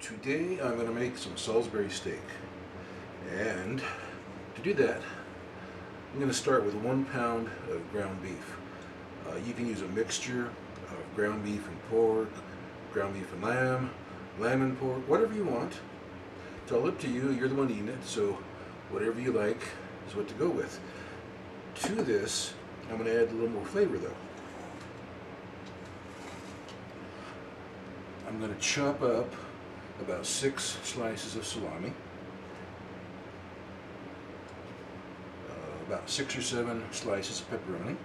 Today I'm going to make some Salisbury steak, and to do that I'm going to start with 1 pound of ground beef. You can use a mixture of ground beef and pork, ground beef and lamb, lamb and pork, whatever you want. It's all up to you, you're the one eating it, so whatever you like is what to go with. To this I'm going to add a little more flavor though. I'm going to chop up about 6 slices of salami, about 6 or 7 slices of pepperoni,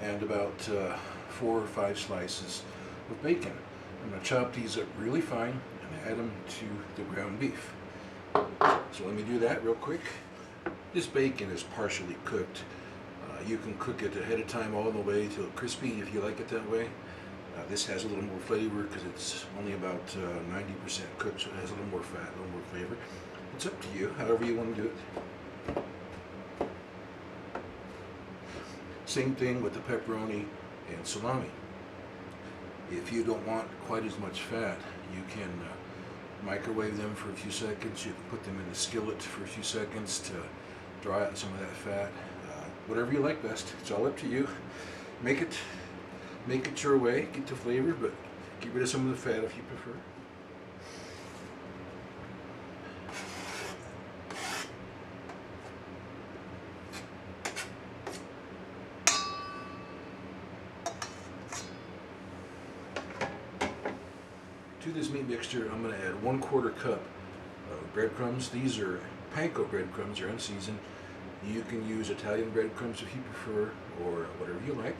and about 4 or 5 slices of bacon. I'm going to chop these up really fine and add them to the ground beef. So let me do that real quick. This bacon is partially cooked. You can cook it ahead of time all the way till crispy if you like it that way. This has a little more flavor because it's only about 90% cooked, so it has a little more fat, a little more flavor. It's up to you, however you want to do it. Same thing with the pepperoni and salami. If you don't want quite as much fat, you can microwave them for a few seconds. You can put them in the skillet for a few seconds to dry out some of that fat. Whatever you like best, it's all up to you. Make it your way, get the flavor, but get rid of some of the fat if you prefer. To this meat mixture, I'm going to add 1/4 cup of breadcrumbs. These are panko breadcrumbs, they're unseasoned. You can use Italian breadcrumbs if you prefer, or whatever you like.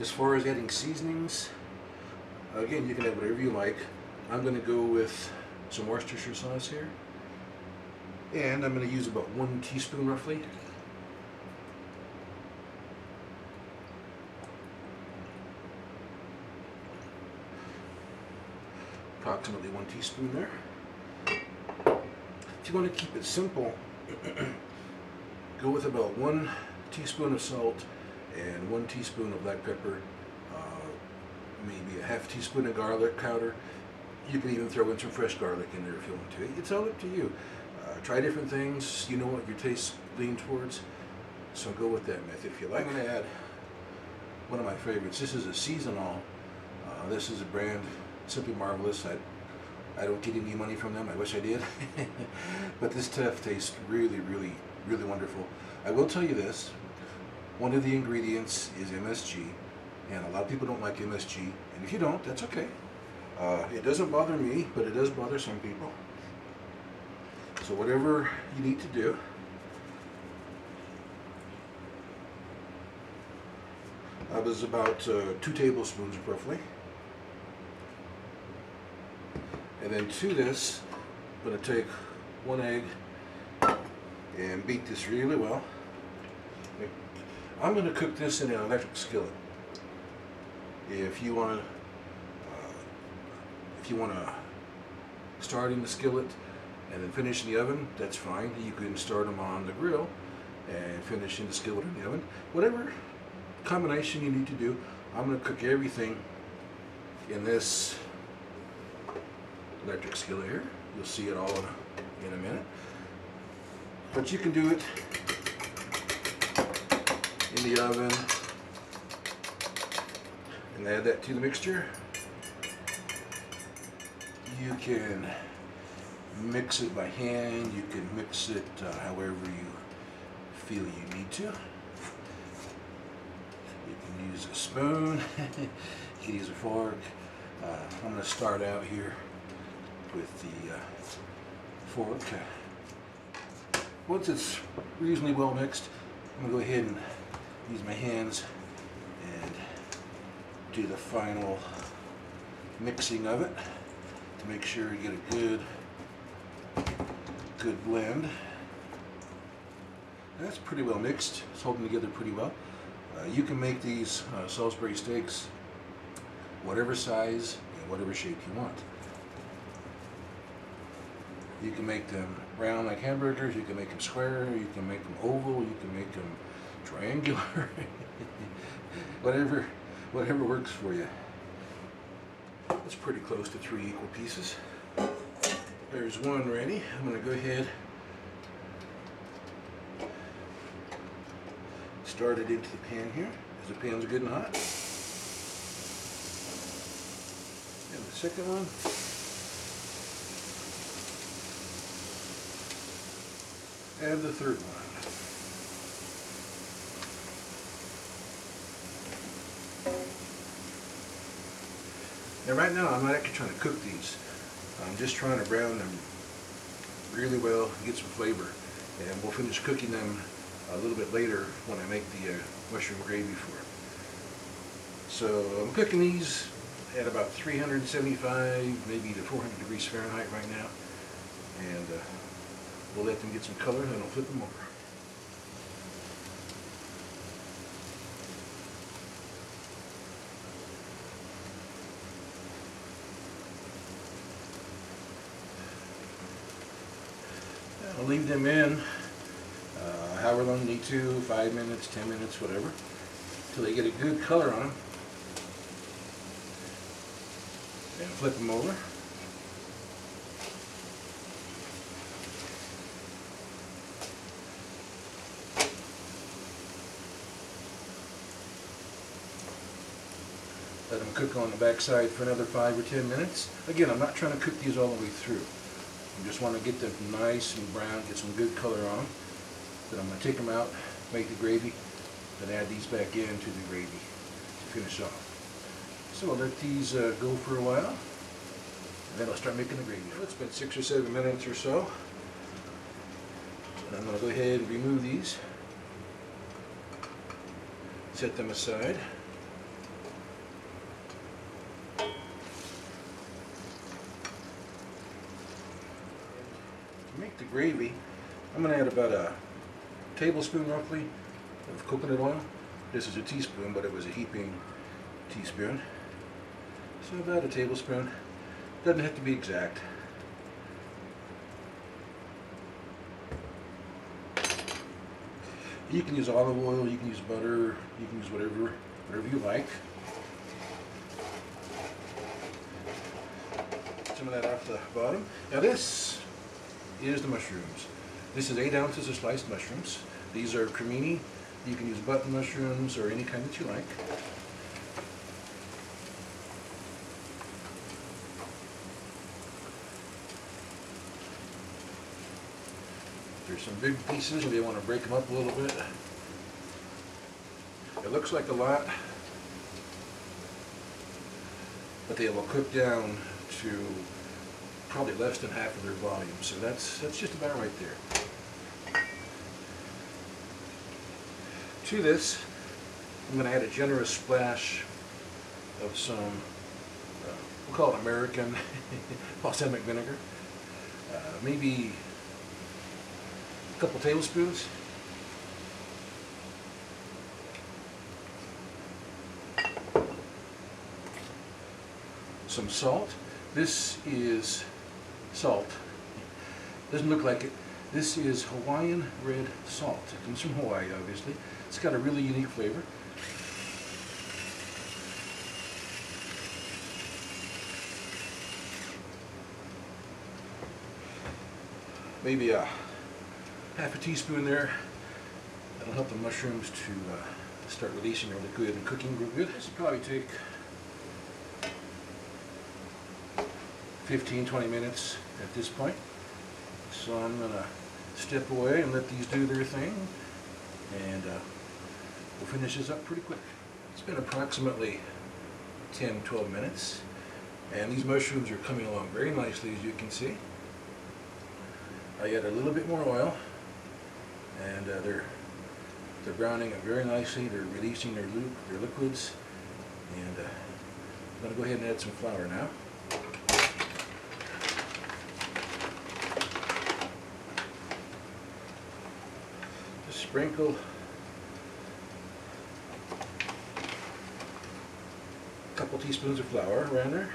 As far as adding seasonings, again, you can add whatever you like. I'm going to go with some Worcestershire sauce here, and I'm going to use about 1 teaspoon roughly. Approximately 1 teaspoon there. If you want to keep it simple, go with about 1 teaspoon of salt and 1 teaspoon of black pepper, maybe a ½ teaspoon of garlic powder. You can even throw in some fresh garlic in there if you want to. It's all up to you. Try different things. You know what your tastes lean towards, so go with that method if you like. I'm going to add one of my favorites. This is a seasonal. This is a brand, Simply Marvelous. I don't get any money from them. I wish I did. But this stuff tastes really, really, really wonderful. I will tell you this. One of the ingredients is MSG, and a lot of people don't like MSG, and if you don't, that's okay. It doesn't bother me, but it does bother some people. So whatever you need to do. That was about 2 tablespoons roughly. And then to this, I'm going to take 1 egg and beat this really well. I'm going to cook this in an electric skillet. If you want to start in the skillet and then finish in the oven, that's fine. You can start them on the grill and finish in the skillet in the oven. Whatever combination you need to do, I'm going to cook everything in this electric skillet here. You'll see it all in a minute. But you can do it in the oven and add that to the mixture. You can mix it by hand. You can mix it however you feel you need to. You can use a spoon. You can use a fork. I'm going to start out here with the fork. Once it's reasonably well mixed, I'm going to go ahead and use my hands and do the final mixing of it to make sure you get a good blend. That's pretty well mixed. It's holding together pretty well. You can make these Salisbury steaks whatever size and whatever shape you want. You can make them round like hamburgers, you can make them square, you can make them oval, you can make them triangular, whatever works for you. That's pretty close to 3 equal pieces. There's one ready. I'm going to go ahead, start it into the pan here, as the pan's good and hot. And the second one. And the third one. Now right now I'm not actually trying to cook these. I'm just trying to brown them really well and get some flavor. And we'll finish cooking them a little bit later when I make the mushroom gravy for it. So I'm cooking these at about 375, maybe to 400 degrees Fahrenheit right now. And we'll let them get some color and then I'll flip them over. I'll leave them in however long you need to, 5 minutes, 10 minutes, whatever, until they get a good color on them. And flip them over. Let them cook on the back side for another 5 or 10 minutes. Again, I'm not trying to cook these all the way through. I just want to get them nice and brown, get some good color on them. Then I'm going to take them out, make the gravy, then add these back into the gravy to finish off. So I'll let these go for a while, and then I'll start making the gravy. Well, it's been 6 or 7 minutes or so. And I'm going to go ahead and remove these, set them aside. To make the gravy, I'm going to add about a tablespoon roughly of coconut oil. This is a teaspoon, but it was a heaping teaspoon. So about a tablespoon. Doesn't have to be exact. You can use olive oil, you can use butter, you can use whatever you like. Some of that off the bottom. Now this is the mushrooms. This is 8 ounces of sliced mushrooms. These are cremini. You can use button mushrooms or any kind that you like. There's some big pieces if you want to break them up a little bit. It looks like a lot, but they will cook down to probably less than half of their volume. So that's just about right there. To this, I'm going to add a generous splash of some, we'll call it American balsamic vinegar. Maybe a couple tablespoons. Some salt. This is salt. Doesn't look like it. This is Hawaiian red salt. It comes from Hawaii, obviously. It's got a really unique flavor. Maybe a half a teaspoon there. That'll help the mushrooms to start releasing their liquid and cooking real good. This will probably take 15-20 minutes at this point. So I'm going to step away and let these do their thing, and we'll finish this up pretty quick. It's been approximately 10-12 minutes, and these mushrooms are coming along very nicely, as you can see. I add a little bit more oil, and they're browning up very nicely. They're releasing their liquids, and I'm going to go ahead and add some flour now. Just sprinkle a couple teaspoons of flour around there.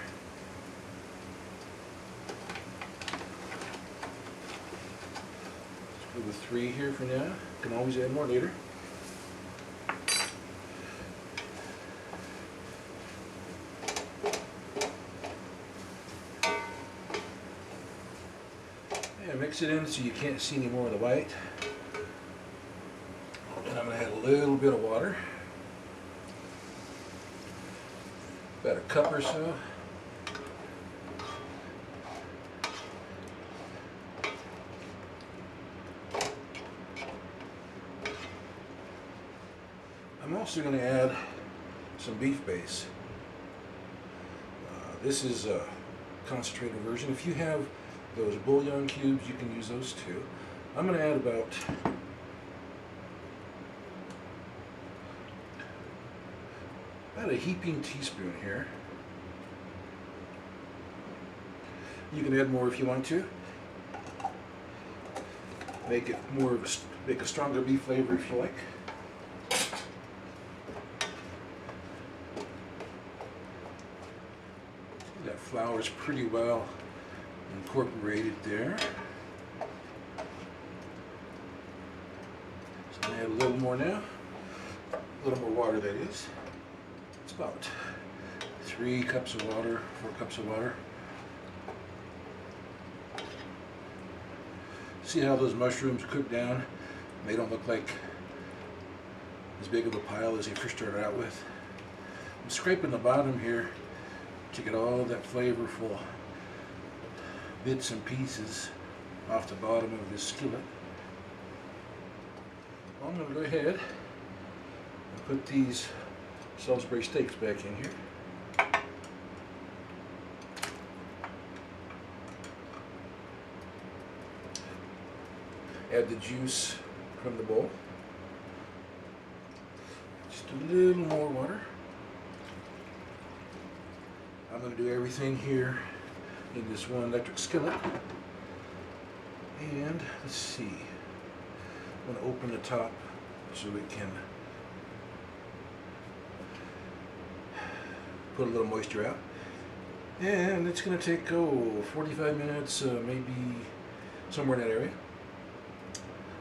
Go with 3 here for now. Can always add more later. And mix it in so you can't see any more of the white. And I'm going to add a little bit of water. About a cup or so. I'm also going to add some beef base. This is a concentrated version. If you have those bouillon cubes, you can use those too. I'm going to add about a heaping teaspoon here. You can add more if you want to. Make it more of a, make a stronger beef flavor if you like. That flour is pretty well incorporated there. So I'm going to add a little more now. A little more water, that is. It's about 3 cups of water, 4 cups of water. See how those mushrooms cook down? They don't look like as big of a pile as they first started out with. I'm scraping the bottom here to get all that flavorful bits and pieces off the bottom of this skillet. Well, I'm going to go ahead and put these Salisbury steaks back in here. Add the juice from the bowl. Just a little more water. I'm going to do everything here in this one electric skillet. And let's see. I'm going to open the top so we can put a little moisture out. And it's going to take 45 minutes, maybe somewhere in that area.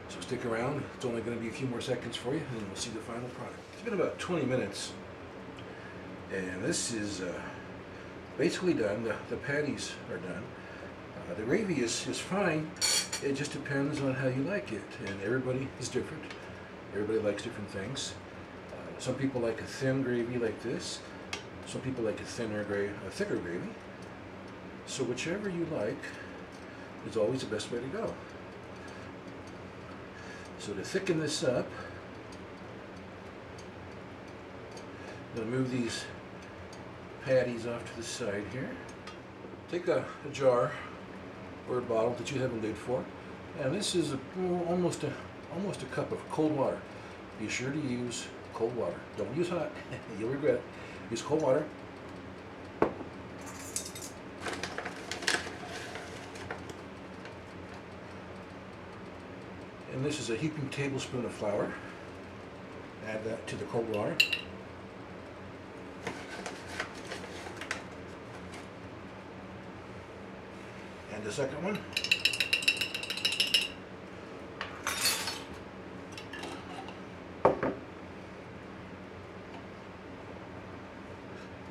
So stick around. It's only going to be a few more seconds for you, and then we'll see the final product. It's been about 20 minutes, and this is basically done. The patties are done. The gravy is fine. It just depends on how you like it, and everybody is different. Everybody likes different things. Some people like a thin gravy like this. Some people like a thicker gravy. So whichever you like is always the best way to go. So to thicken this up, I'm going to move these patties off to the side here. Take a jar or a bottle that you have a lid for, and this is almost a cup of cold water. Be sure to use cold water. Don't use hot. You'll regret it. Use cold water. And this is a heaping tablespoon of flour. Add that to the cold water. And the second one.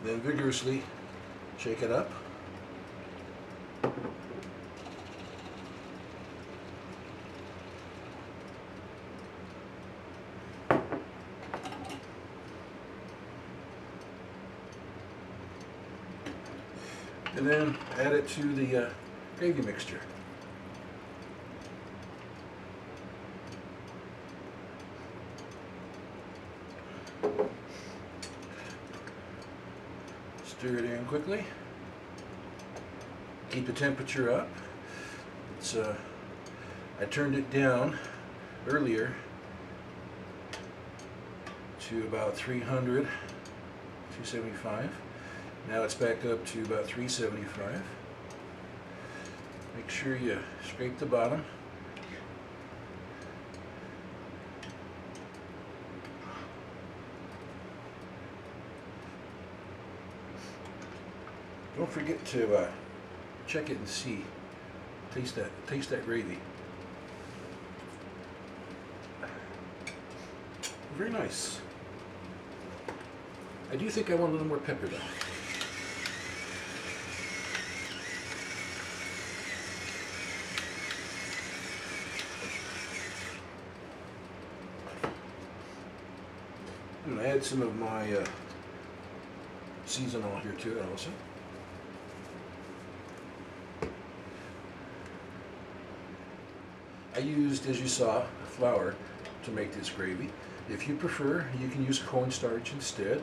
Then vigorously shake it up. And then add it to the gravy mixture. Stir it in quickly. Keep the temperature up. It's I turned it down earlier to about 300, 275. Now it's back up to about 375. Make sure you scrape the bottom. Don't forget to check it and see. Taste that gravy. Very nice. I do think I want a little more pepper though. I'm going to add some of my seasonal here to it also. I used, as you saw, flour to make this gravy. If you prefer, you can use cornstarch instead.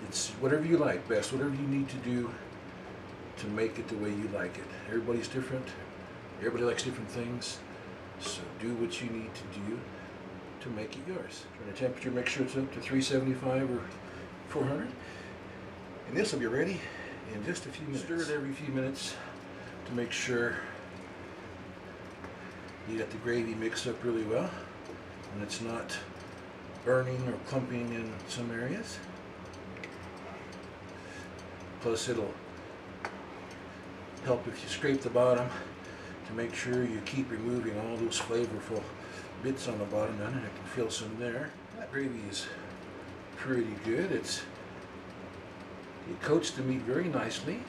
It's whatever you like best, whatever you need to do to make it the way you like it. Everybody's different. Everybody likes different things. So do what you need to do to make it yours. Turn the temperature, make sure it's up to 375 or 400. And this will be ready in just a few minutes. Stir it every few minutes to make sure you get the gravy mixed up really well and it's not burning or clumping in some areas. Plus it'll help if you scrape the bottom to make sure you keep removing all those flavorful bits on the bottom. Then I can feel some there. That gravy is pretty good. It coats the meat very nicely.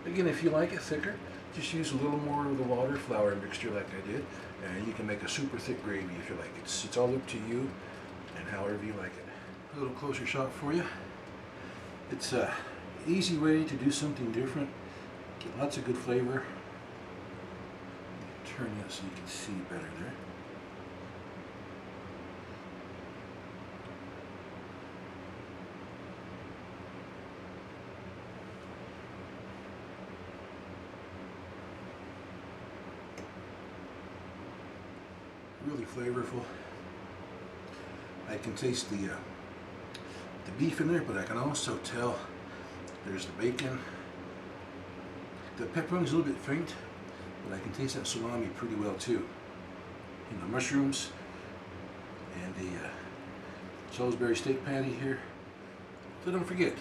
Again, if you like it thicker, just use a little more of the water flour mixture like I did, and you can make a super thick gravy if you like. It's all up to you and however you like it. A little closer shot for you. It's a easy way to do something different. Get lots of good flavor. Turn it so you can see better there. Really flavorful. I can taste the beef in there, but I can also tell there's the bacon. The pepperoni's a little bit faint, but I can taste that salami pretty well too. And the mushrooms and the Salisbury steak patty here. So don't forget,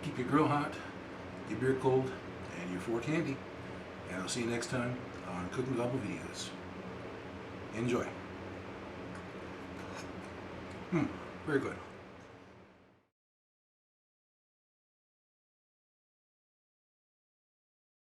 keep your grill hot, your beer cold, and your fork handy. And I'll see you next time on Cook and Gobble videos. Enjoy. Very good.